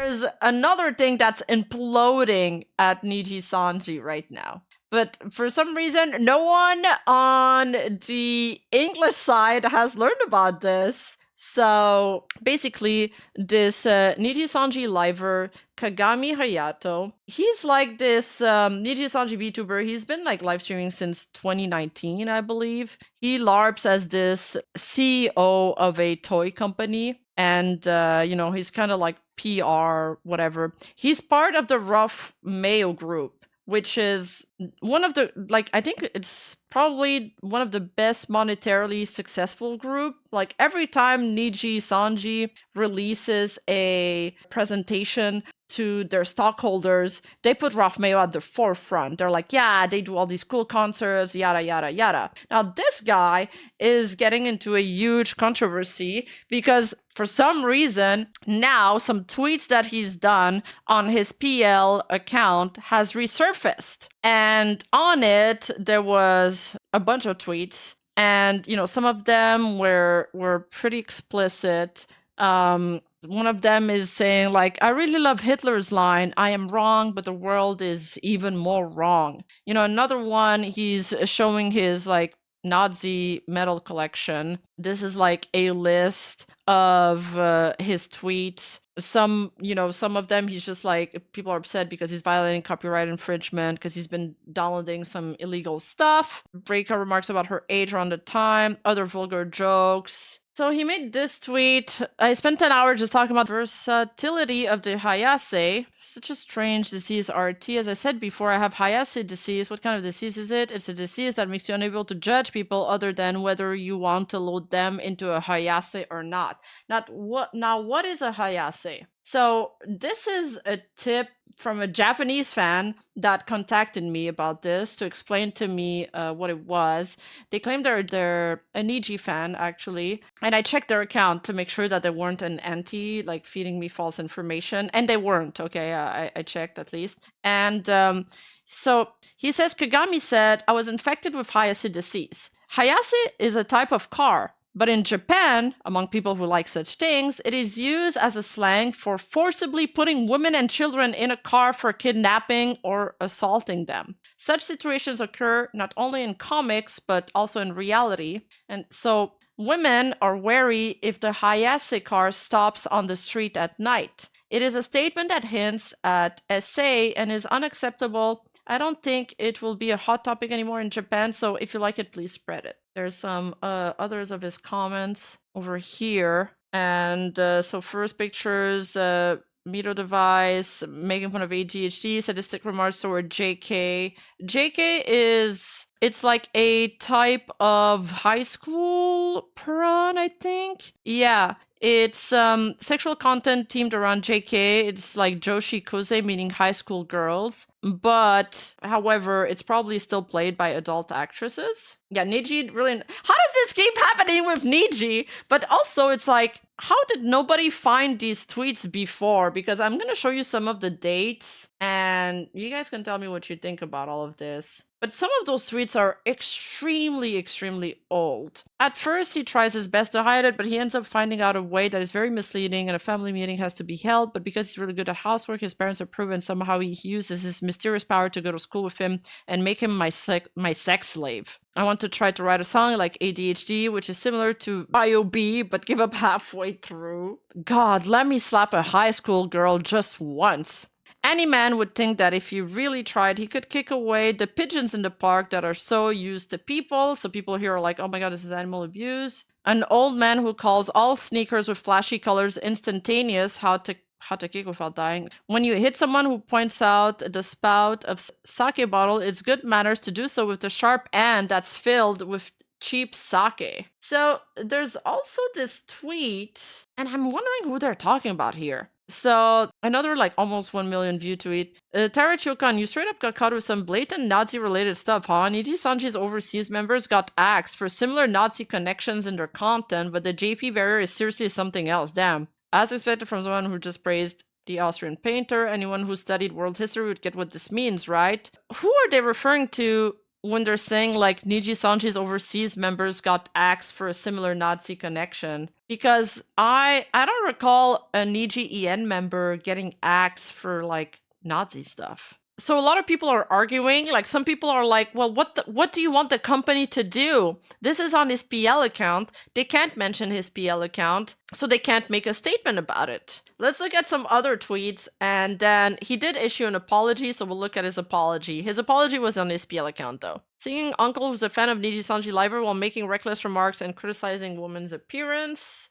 there's another thing that's imploding at Nijisanji right now. But for some reason, no one on the English side has learned about this. So basically, this Nijisanji liver, Kagami Hayato, he's like this Nijisanji VTuber. He's been like live streaming since 2019, I believe. He LARPs as this CEO of a toy company. And, he's kind of like PR, whatever. He's part of the Rough Mayo group, which is one of the, like, I think it's probably one of the best monetarily successful group. Like, every time Nijisanji releases a presentation to their stockholders, they put Rough Mayo at the forefront. They're like, yeah, they do all these cool concerts, yada, yada, yada. Now, this guy is getting into a huge controversy because for some reason, now some tweets that he's done on his PL account has resurfaced. And on it, there was a bunch of tweets. And, some of them were pretty explicit. One of them is saying, like, I really love Hitler's line, I am wrong, but the world is even more wrong. Another one, he's showing his, like, Nazi medal collection. This is, like, a list of his tweets. Some of them, he's just like, people are upset because he's violating copyright infringement because he's been downloading some illegal stuff. Breika remarks about her age around the time, other vulgar jokes. So he made this tweet. I spent 10 hours just talking about versatility of the hayasi. Such a strange disease, RT. As I said before, I have hayasi disease. What kind of disease is it? It's a disease that makes you unable to judge people other than whether you want to load them into a hayasi or not. Now, what is a hayasi? So this is a tip from a Japanese fan that contacted me about this to explain to me what it was. They claim they're a Niji fan, actually. And I checked their account to make sure that they weren't an anti, like feeding me false information. And they weren't, okay? I checked at least. And so he says, Kagami said, I was infected with hayasi disease. Hayasi is a type of car. But in Japan, among people who like such things, it is used as a slang for forcibly putting women and children in a car for kidnapping or assaulting them. Such situations occur not only in comics, but also in reality. And so women are wary if the hayase car stops on the street at night. It is a statement that hints at essay and is unacceptable. I don't think it will be a hot topic anymore in Japan, so if you like it, please spread it. There's some others of his comments over here. And so first pictures, Mito device, making fun of ADHD, sadistic remarks toward JK. JK it's like a type of high school pran, I think. Yeah. It's sexual content themed around JK. It's like Joshi Koze, meaning high school girls. But, however, it's probably still played by adult actresses. Yeah, Niji really... How does this keep happening with Niji? But also, it's like, how did nobody find these tweets before? Because I'm going to show you some of the dates, and you guys can tell me what you think about all of this. But some of those tweets are extremely, extremely old. At first, he tries his best to hide it, but he ends up finding out a way that is very misleading, and a family meeting has to be held. But because he's really good at housework, his parents approve, and somehow he uses his mysterious power to go to school with him and make him my sex slave. I want to try to write a song like ADHD, which is similar to IOB, but give up halfway through. God, let me slap a high school girl just once. Any man would think that if he really tried, he could kick away the pigeons in the park that are so used to people. So people here are like, oh my god, this is animal abuse. An old man who calls all sneakers with flashy colors instantaneous, how to kick without dying. When you hit someone who points out the spout of sake bottle, it's good manners to do so with the sharp end that's filled with cheap sake. So there's also this tweet, and I'm wondering who they're talking about here. So another like almost 1 million view tweet. Tarachokan, you straight up got caught with some blatant Nazi related stuff, huh? Nijisanji's overseas members got axed for similar Nazi connections in their content, but the JP barrier is seriously something else. Damn. As expected from someone who just praised the Austrian painter, anyone who studied world history would get what this means, right? Who are they referring to when they're saying like Nijisanji's overseas members got axed for a similar Nazi connection, because I don't recall a Niji EN member getting axed for like Nazi stuff. So a lot of people are arguing, like some people are like, well, what do you want the company to do? This is on his PL account. They can't mention his PL account, so they can't make a statement about it. Let's look at some other tweets, and then he did issue an apology, so we'll look at his apology. His apology was on his PL account, though. Seeing uncle who's a fan of Nijisanji Liver while making reckless remarks and criticizing woman's appearance.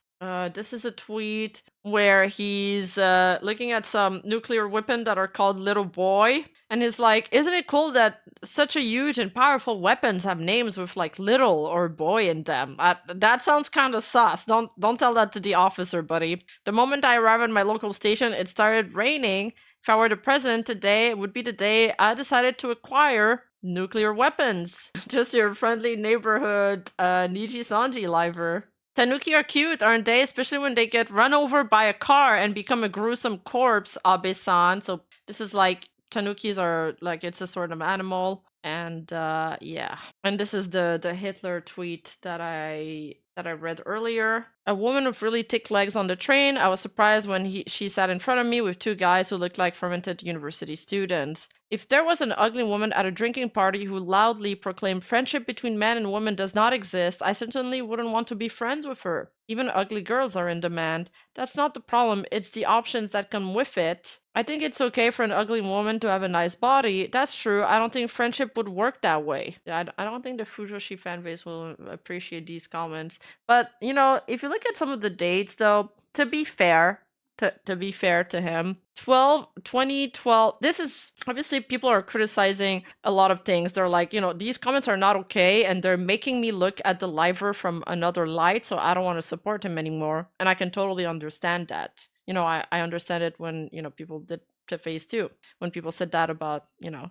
This is a tweet where he's looking at some nuclear weapon that are called Little Boy, and he's like, isn't it cool that such a huge and powerful weapons have names with like little or boy in them? That sounds kind of sus. Don't tell that to the officer, buddy. The moment I arrived at my local station, it started raining. If I were the president today, it would be the day I decided to acquire nuclear weapons. Just your friendly neighborhood Nijisanji liver. Tanuki are cute, aren't they? Especially when they get run over by a car and become a gruesome corpse, Abe-san. So this is like, Tanukis are like, it's a sort of animal. And yeah. And this is the Hitler tweet that I read earlier. A woman with really thick legs on the train. I was surprised when she sat in front of me with two guys who looked like fermented university students. If there was an ugly woman at a drinking party who loudly proclaimed friendship between men and women does not exist, I certainly wouldn't want to be friends with her. Even ugly girls are in demand. That's not the problem, it's the options that come with it. I think it's okay for an ugly woman to have a nice body. That's true. I don't think friendship would work that way. I don't think the Fujoshi fanbase will appreciate these comments. But, you know, if you look at some of the dates, though, to be fair to him, 2012, this is obviously people are criticizing a lot of things. They're like, you know, these comments are not okay and they're making me look at the liver from another light, so I don't want to support him anymore. And I can totally understand that. You know, I understand it when, you know, people did to phase 2, when people said that about, you know,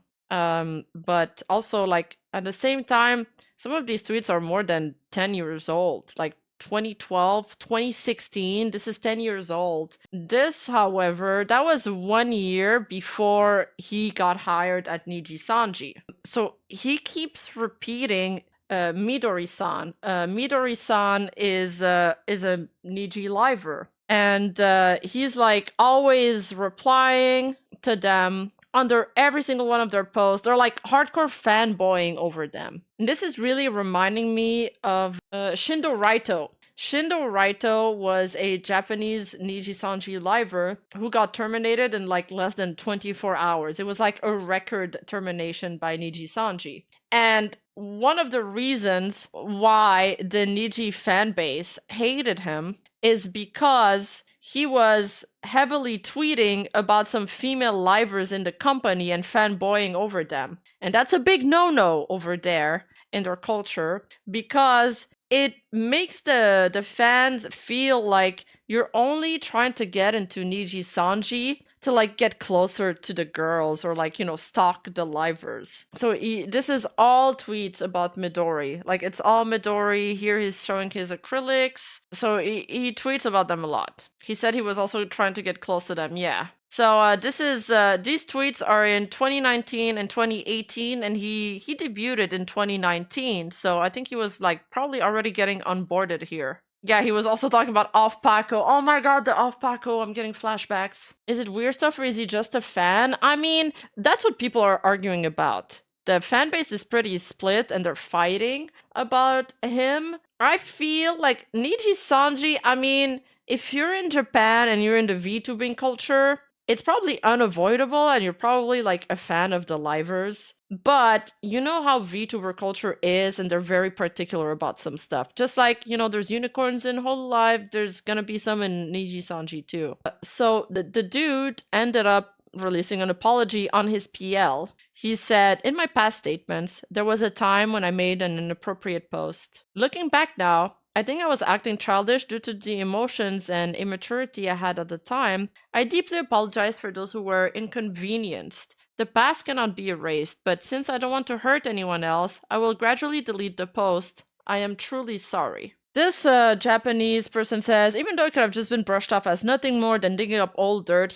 but also like at the same time, some of these tweets are more than 10 years old, like 2012, 2016, this is 10 years old. This, however, that was 1 year before he got hired at Nijisanji. So he keeps repeating Midori-san. Midori-san is a Niji liver. And he's like always replying to them under every single one of their posts. They're like hardcore fanboying over them. And this is really reminding me of Shindorito. Shindorito was a Japanese Nijisanji liver who got terminated in like less than 24 hours. It was like a record termination by Nijisanji. And one of the reasons why the Niji fan base hated him is because he was heavily tweeting about some female livers in the company and fanboying over them. And that's a big no-no over there in their culture, because it makes the fans feel like you're only trying to get into Nijisanji to like get closer to the girls or like, you know, stalk the livers. So this is all tweets about Midori. Like it's all Midori. Here he's showing his acrylics. So he tweets about them a lot. He said he was also trying to get close to them. Yeah. So this is these tweets are in 2019 and 2018, and he debuted in 2019. So I think he was like probably already getting onboarded here. Yeah, he was also talking about Off Paco. Oh my god, the Off Paco, I'm getting flashbacks. Is it weird stuff or is he just a fan? I mean, that's what people are arguing about. The fan base is pretty split and they're fighting about him. I feel like Nijisanji, I mean, if you're in Japan and you're in the VTubing culture, it's probably unavoidable and you're probably like a fan of the livers. But you know how VTuber culture is, and they're very particular about some stuff. Just like, you know, there's unicorns in Hololive, there's gonna be some in Nijisanji too. So the dude ended up releasing an apology on his PL. He said, in my past statements, there was a time when I made an inappropriate post. Looking back now, I think I was acting childish due to the emotions and immaturity I had at the time. I deeply apologize for those who were inconvenienced. The past cannot be erased, but since I don't want to hurt anyone else, I will gradually delete the post. I am truly sorry. This Japanese person says, even though it could have just been brushed off as nothing more than digging up old dirt,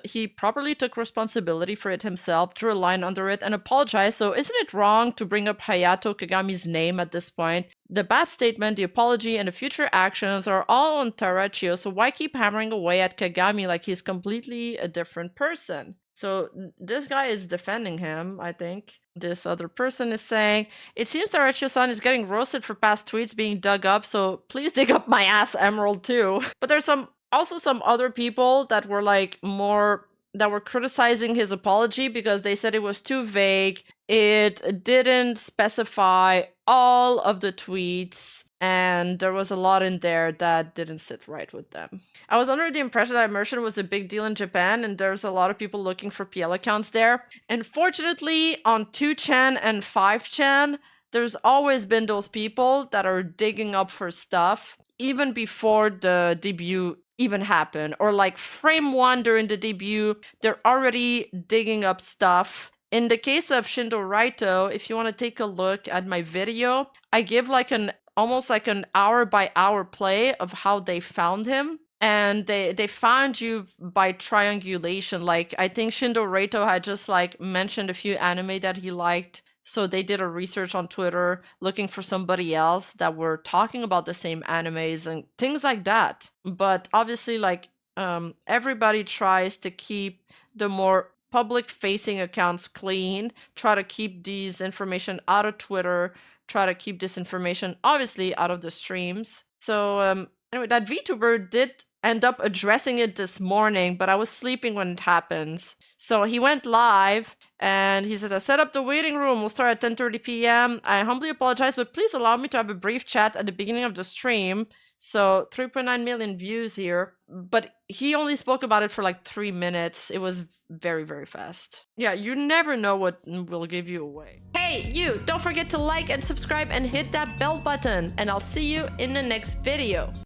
he properly took responsibility for it himself, drew a line under it, and apologized. So isn't it wrong to bring up Hayato Kagami's name at this point? The bad statement, the apology, and the future actions are all on Terachio, so why keep hammering away at Kagami like he's completely a different person? So this guy is defending him, I think. This other person is saying, it seems that Rachio-san is getting roasted for past tweets being dug up, so please dig up my ass, Emerald, too. But there's also some other people that were like that were criticizing his apology because they said it was too vague. It didn't specify all of the tweets, and there was a lot in there that didn't sit right with them. I was under the impression that immersion was a big deal in Japan, and there's a lot of people looking for PL accounts there. Unfortunately, on 2chan and 5chan, there's always been those people that are digging up for stuff, even before the debut even happened. Or like frame 1 during the debut, they're already digging up stuff. In the case of Shindorito, if you want to take a look at my video, I give like almost like an hour by hour play of how they found him. And they found you by triangulation. Like, I think Shindorito had just like mentioned a few anime that he liked. So they did a research on Twitter looking for somebody else that were talking about the same animes and things like that. But obviously, like, everybody tries to keep the more public-facing accounts clean, try to keep these information out of Twitter, try to keep this information, obviously, out of the streams. So, anyway, that VTuber did end up addressing it this morning, but I was sleeping when it happens. So he went live, and he says, I set up the waiting room. We'll start at 10:30 p.m. I humbly apologize, but please allow me to have a brief chat at the beginning of the stream. So 3.9 million views here. But he only spoke about it for like 3 minutes. It was very, very fast. Yeah, you never know what will give you away. Hey, you! Don't forget to like and subscribe and hit that bell button. And I'll see you in the next video.